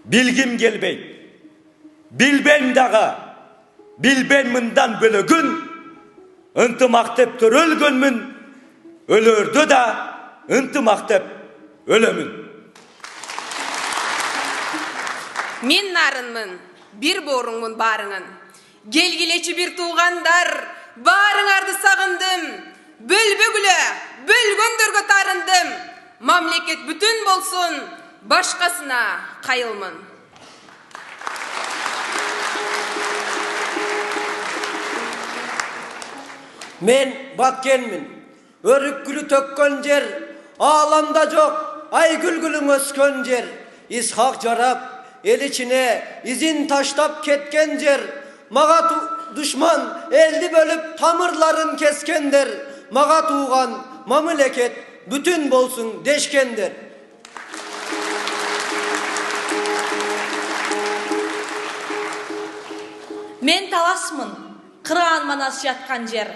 Bilgim gelbeyt. Bilben daga, bilben mından bölөгүн, ынтымак деп төрөлгөнмүн, өлөрдө да ынтымак деп өлөмүн. Мен нарынмын, bir boruңмун барыңын. Келгилечи bir туғандар, барыңарды сағындым. Бөлбөгүлө, бөлгөндөргө тарындым. Мамлекет бүтүн болсун, башкасына кайылмын. Men Batkenmin. Örük gülü tökkön jer, alamda jok, ay gülgülün öskön jer. İshak jarap, el içine izin taştap ketken jer. Maga düşman eldi bölüp tamırların keskendir. Maga tuğan mamleket bütün bolsun deşkendir. Men Talasmın, Kıran Manas yatkan jer.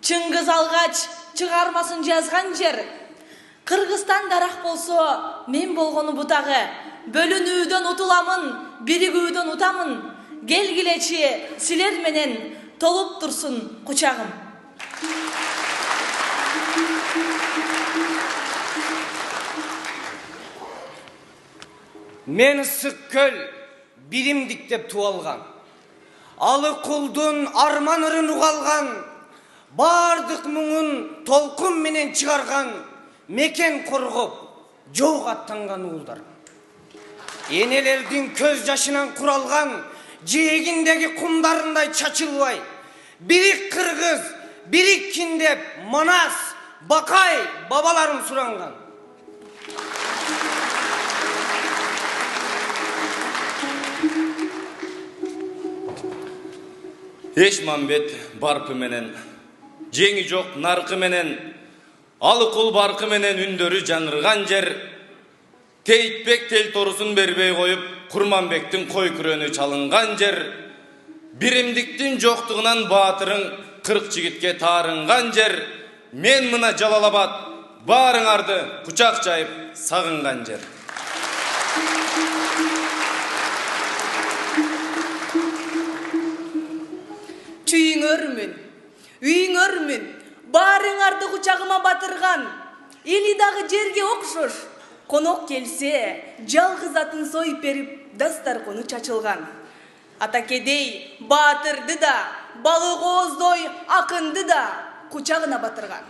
Чыңгыз алгач чыгармасын жазган жер. Кыргызстан дарак болсо, мен болгону бутагы. Бөлүнүүдөн утуламын, биригүүдөн утамын. Келгилечи силер менен толуп турсун кучагым. Мен ысык көл биримдик деп туалган. Алы кулдун арман ырын угалган. Бардык мұңын толқын менен чыгарган, мекен коргоп, жок аттанган уулдар. Энелердин көз жашынан куралган, жээгиндеги кумдарындай чачылбай, бирик кыргыз, бирик киндеп, Манас, Бакай бабаларым суранган. Эшмамбет барпы менен, жеңи жок наркы менен, алыкул баркы менен үндөрү жанырган жер. Тейтбек тел торусун бербей коюп, Курманбектин кой күрөнү чалынган жер. Биримдиктин жоктугунан баатырың 40 жигитке таарынган жер. Мен мына Жалалабад баарыңарды кучак жайып сагынган жер. Чүйүңөрмүн, үйүңөрмүн, баарыңарды кучагыма батырган. Эли дагы жерге окшош. Конок келсе, жалгыз атын союп берип, дастаркону чачылган. Атакедей баатырды да, балык ооздой акынды да кучагына батырган.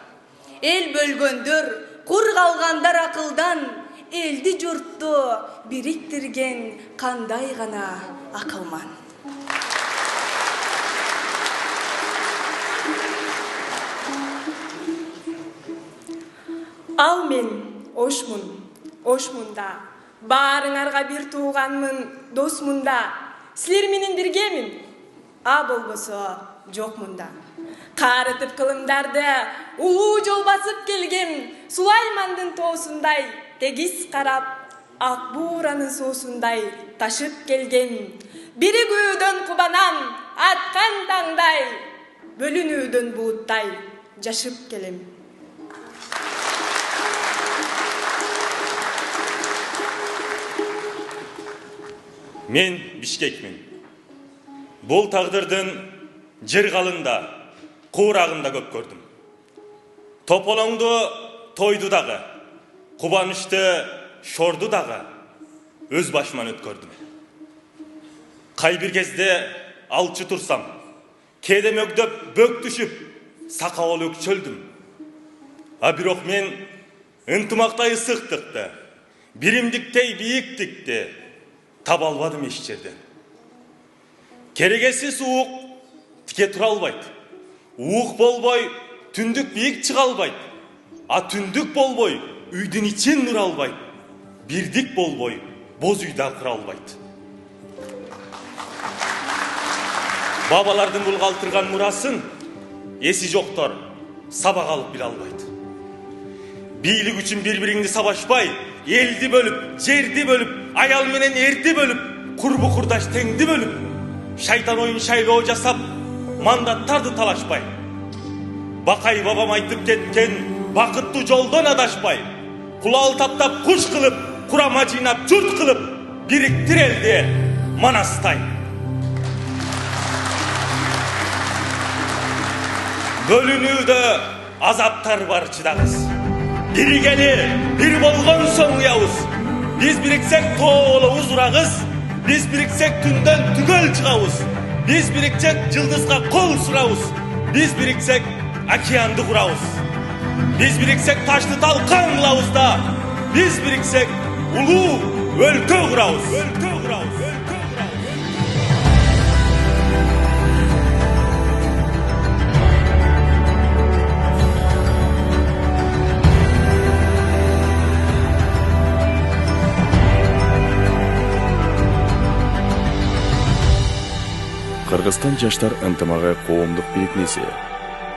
Эл бөлгөндөр, кур калгандар акылдан, элди журтту бириктирген кандай гана акылман. Ал мен ошмун да, баарыңарга бир тууганмын, досмун да, силер менен биргемин, а болбосо жокмун да. Карытып кылымдарды, улуу жол басып келген, Сулаймандын тоосундай, тегиз карап, ак бууранын соосундай ташып келген, биригүүдөн кубанам, аткан таңдай, бөлүнүүдөн бууттай жашып келем. Мен Бишкекмин. Бул тагдырдын жер калында, куурагында көп көрдүм. Тополоңду тойду дагы, кубанычты шорду дагы өз башыман өткөрдүм. Кай бир кезде алчы турсам, кээде мөгдөп бөк түшүп, сакабыл өкчөлдүм. А бирок мен ынтымактай ысыктыкты, биримдиктей бийиктикти таба албадым эч жерден. Керегесиз уук тике тура албайт. Уук болбой түндүк бийик чыга албайт. А түндүк болбой үйдүн ичин нура албайт. Бирдик болбой боз үйдө кыра албайт. Бабалардын бул калтырган мурасын эси жоктор сабак алып биле албайт. Бийлик үчүн бири-бириңди сабашпай, элди бөлүп, жерди бөлүп, аял менен эрди бөлүп, курбу курдаш теңди бөлүп, шайтан оюн шайлоо жасап, мандаттарды талашпай. Бакай бабам айтып кеткен бакыттуу жолдон адашпай, кулал таптап куш кылып, курама жыйнап журт кылып, бириктирелди Манастай. Bölünүүдө азаптар бар чыдаңыз. Биригени бир болгон соң уябыз. Биз бириксек тоолобуз урагыз. Биз бириксек түндөн түгөл чыгабыз. Биз бириксек жылдызга кол сурабыз. Биз бириксек океанды курабыз. Биз бириксек ташты талкан кылабыз да. Биз бириксек улуу өлкө курабыз. Кыргызстан жаштар ынтымагы коомдук бирикмеси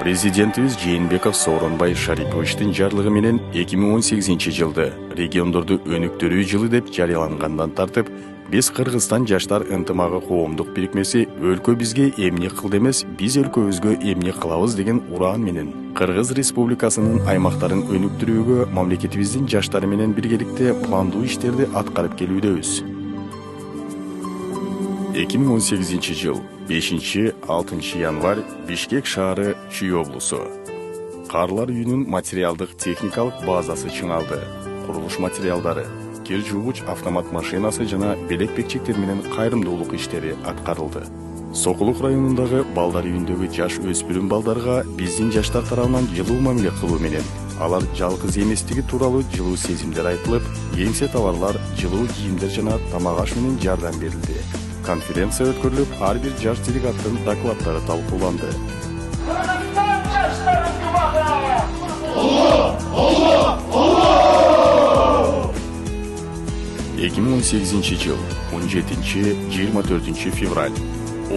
президентибиз Жээнбеков Сооронбай Шариповичтин жарлыгы менен 2018 жылды региондорду өнүктүрүү жылы деп жарыялангандан тартып, биз Кыргызстан жаштар ынтымагы коомдук бирикмеси өлкө бизге эмне кылды эмес, биз өлкөбүзгө эмне кылабыз деген ураан менен Кыргыз Республикасынын аймактарын өнүктүрүүгө мамлекетибиздин жаштары менен биргеликте пландуу иштерди аткарып келүүдөбүз. 2018 жыл 5-6 январь Бишкек шаары Чүй облусу. Карлар үйүнүн материалдык техникалык базасы чыңалды. Курулуш материалдары, кир жуугуч автомат машинасы жана белек бекчектер менен кайрымдуулук иштери аткарылды. Сокулук районундагы балдар үйүндөгү жаш өспүрүм балдарга биздин жаштар тарабынан жылуу мамиле кылуу менен алар жалгыз эместиги тууралуу жылуу сезимдер айтылып, еңсе товарлар, жылуу кийимдер жана тамак аш менен жардам берилди. Конференция өткөрүлүп, ар бир жаш делегаттын докладдары талкууланды. 2018 жыл 17-24 февраль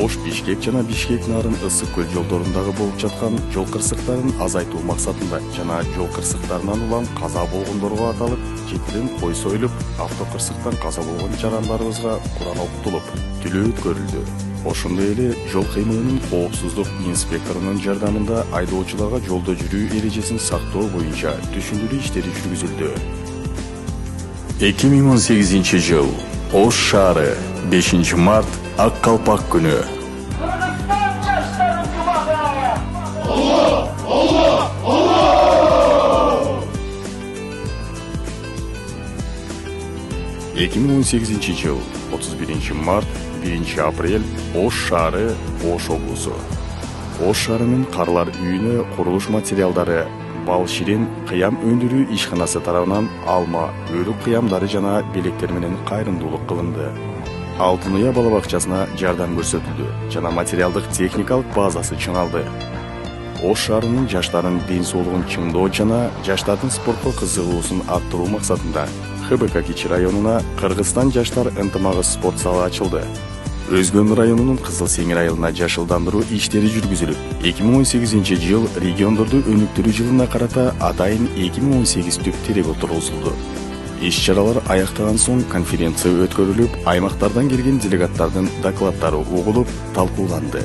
Ош, Бишкек жана Бишкек Нарын ысык көл жолдорундагы болуп жаткан жол кырсыктарын азайтуу максатында жана жол кырсыктарынан улам каза болгондорго аталып, жетиден кой союлуп, авто кырсыктан каза болгон жарандарыбызга Куран окутулуп, тилөө өткөрүлдү. Ошондой эле жол кыймылынын коопсуздук инспекторунун жардамында айдоочуларга жолдо жүрүү эрежесин сактоо боюнча түшүндүрүү иштери жүргүзүлдү. 2018 жыл Ош шаары 5 март Ак калпак күнү. Жыл 31 март 1 апрель Ош шаары Ош облусу. Ош шаарынын Карлар үйүнө курулуш материалдары, бал ширин кыям өндүрүү ишканасы тарабынан алма, өрүк кыямдары жана белектер менен кайрымдуулук кылынды. Алтын Уя бала бакчасына жардам көрсөтүлдү жана материалдык техникалык базасы чыңалды. Ош шаарынын жаштарынын ден соолугун чыңдоо жана жаштардын спортко кызыгуусун арттыруу максатында ХБК Кичи районуна Кыргызстан жаштар ынтымагы спорт залы ачылды. Өзгөн районунун Кызыл Сеңир айылына жашылдандыруу иштери жүргүзүлүп, 2018 жыл региондорду өнүктүрүү жылына карата атайын 2018 түп терек отургузулду. Иш-чаралар аяктаган соң конференция өткөрүлүп, аймактардан келген делегаттардын докладдары угулуп, талкууланды.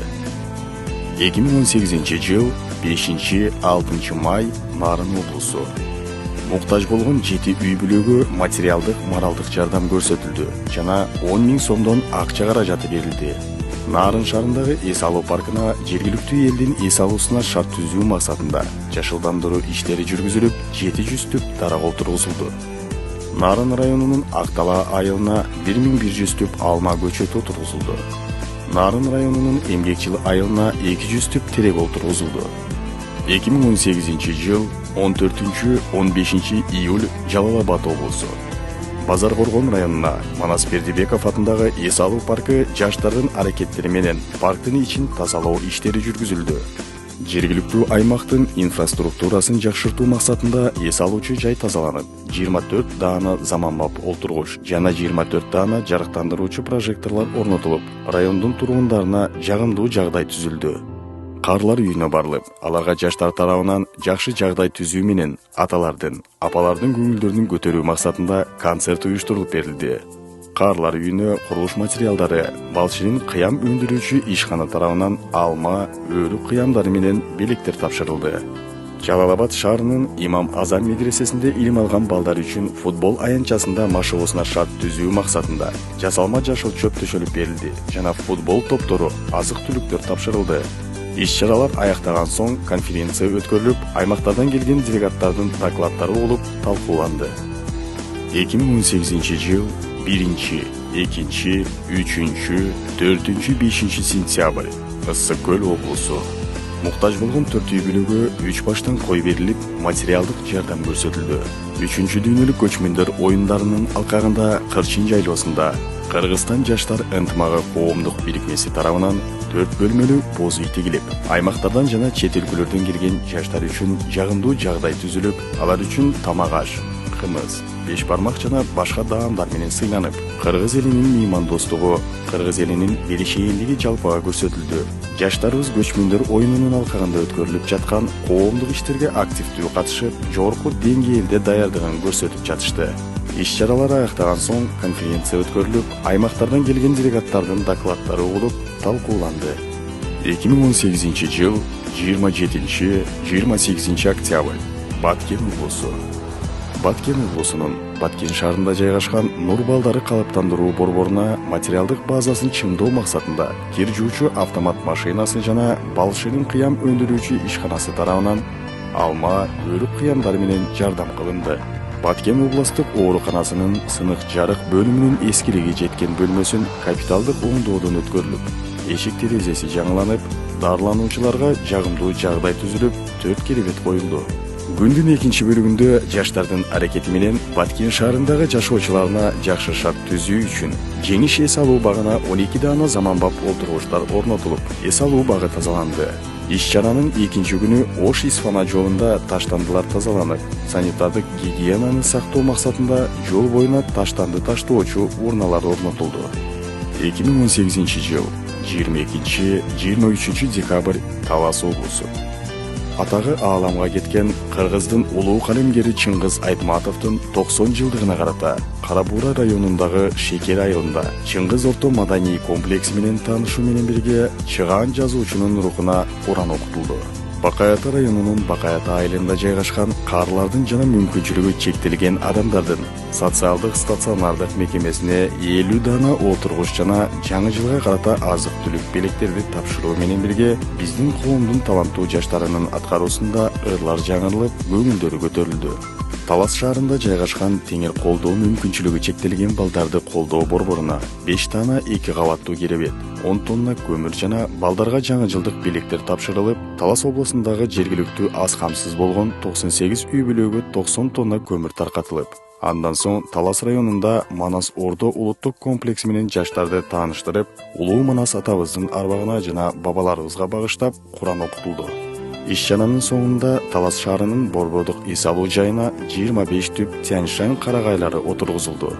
2018 жыл 5-6 май Нарын облусу. Муктаж болгон 7 үй бүлөгө материалдык, моралдык жардам көрсөтүлдү жана 10 000 сомдон акча каражаты берилди. Нарын шаарындагы эс алуу паркына жергиликтүү элдин эс алуусуна шарт түзүү максатында жашылдандыруу иштери жүргүзүлүп, 700 түп дарак отургузулду. Нарын районунун Актала айылына 1100 түп алма көчөтү отургузулду. Нарын районунун Эмгекчил айылына 200 түп терек отургузулду. 2018 жыл 14-15 июль Жалал Абад облусу. Базар Коргон районуна Манас Бердибеков атындагы эс алуу паркы жаштардын аракеттери менен парктын ичин тазалоо иштери жүргүзүлдү. Жергиликтүү аймактын инфраструктурасын жакшыртуу максатында эс алуучу жай тазаланып, 24 даана заманбап олтургуч жана 24 даана жарыктандыруучу прожекторлор орнотулуп, райондун тургундарына жагымдуу жагдай түзүлдү. Карлар үйүнө барылып, аларга жаштар тарабынан жакшы жагдай түзүү менен аталардын, апалардын көңүлдөрүн көтөрүү максатында концерт уюштурулуп берилди. Карлар үйүнө курулуш материалдары, балширин кыям өндүрүүчү ишкана тарабынан алма, өрүк кыямдары менен белектер тапшырылды. Жалал Абад шаарынын Имам Азам медресесинде илим алган балдар үчүн футбол аянтчасында машыгуусуна шарт түзүү максатында жасалма жашыл чөп төшөлүп берилди жана футбол топтору, азык-түлүктөр тапшырылды. Иш-чаралар аяктаган соң конференция өткөрүлүп, аймактардан келген делегаттардын докладдары болуп талкууланды. 2018 жыл 1, 2, 3, 4, 5 сентябрь Ысык Көл облусу. Муктаж болгон 4 үй бүлөгө 3 баштан кой берилип, материалдык жардам көрсөтүлдү. 3 дүйнөлүк көчмөндөр оюндарынын алкагында Кырчын жайлоосунда Кыргызстан жаштар ынтымагы коомдук бирикмеси тарабынан 4 бөлмөлүү боз үй тигилип, аймактардан жана чет өлкөлөрдөн келген жаштар үчүн жагымдуу жагдай түзүлүп, алар үчүн тамак аш, кымыз, беш бармак жана башка даамдар менен сыйланып, кыргыз элинин меймандостугу, кыргыз элинин беришээлиги жалпыга көрсөтүлдү. Жаштарыбыз көчмөндөр оюнунун алкагында өткөрүлүп жаткан коомдук иштерге активдүү катышып, жогорку деңгээлде даярдыгын көрсөтүп жатышты. Иш-чаралар аяктаган соң конференция өткөрүлүп, аймактардан келген делегаттардын докладдары болуп талкууланды. 2018 жыл 27-28 октябрь Баткен облусу. Баткен облусунун Баткен шаарында жайгашкан Нур балдары калыптандыруу борборуна материалдык базасын чыңдоо максатында кир жуучу автомат машинасы жана бал шырын кыям өндүрүүчү ишканасы тарабынан алма, өрүк кыямдары менен жардам кылынды. Баткен областык ооруканасынын сынык жарык бөлүмүнүн эскилиги жеткен бөлмөсүн капиталдык оңдоодон өткөрүлүп, эшик терезеси жаңыланып, дарылануучуларга жагымдуу жагдай түзүлүп, 4 керебет коюлду. Күндүн экинчи бөлүгүндө жаштардын аракети менен Баткен шаарындагы жашоочуларына жакшы шарт түзүү үчүн жеңиш эс алуу багына 12 даана заманбап олтургучтар орнотулуп, эс алуу багы тазаланды. Иш-чаранын экинчи күнү Ош-Исфана жолунда таштандылар тазаланып, санитардык гигиенаны сактоо максатында жол боюна таштанды таштоочу урналар орнотулду. 2018 жыл 22-23 декабрь Талас облусу. Атагы ааламга кеткен Кыргыздын улуу калемгери Чыңгыз Айтматовдун 90 жылдыгына карата Кара Буура районундагы Шекер айылында Чыңгыз орто маданий комплекси менен таанышуу менен бирге чыгаан жазуучунун рухуна Куран окутулду. Бакаята районунун Бакаята айылында жайгашкан каарлардын жана мүмкүнчүлүгү чектелген адамдардын социалдык стационардык мекемесине 50 даана отургуч жана жаңы жылга карата азык-түлүк белектерди тапшыруу менен бирге биздин коомдун таланттуу жаштарынын аткаруусунда ырлар жаңырылып, көңүлдөрү көтөрүлдү. Талас шаарында жайгашкан теңир колдоо мүмкүнчүлүгү чектелген балдарды колдоо борборуна 5 даана 2 кабаттуу керебет, 10 тонна көмүр жана балдарга жаңы жылдык белектер тапшырылып, Талас облусундагы жергиликтүү аз камсыз болгон 98 үй бүлөгө 90 тонна көмүр таркатылып, андан соң Талас районунда Манас Ордо улуттук комплекси менен жаштарды тааныштырып, улуу Манас атабыздын арбагына жана бабаларыбызга багыштап Куран окутулду. Иш-чаранын соңунда Талас шаарынын борбордук эс алуу жайына 25 түп Тянь-Шань карагайлары отургузулду.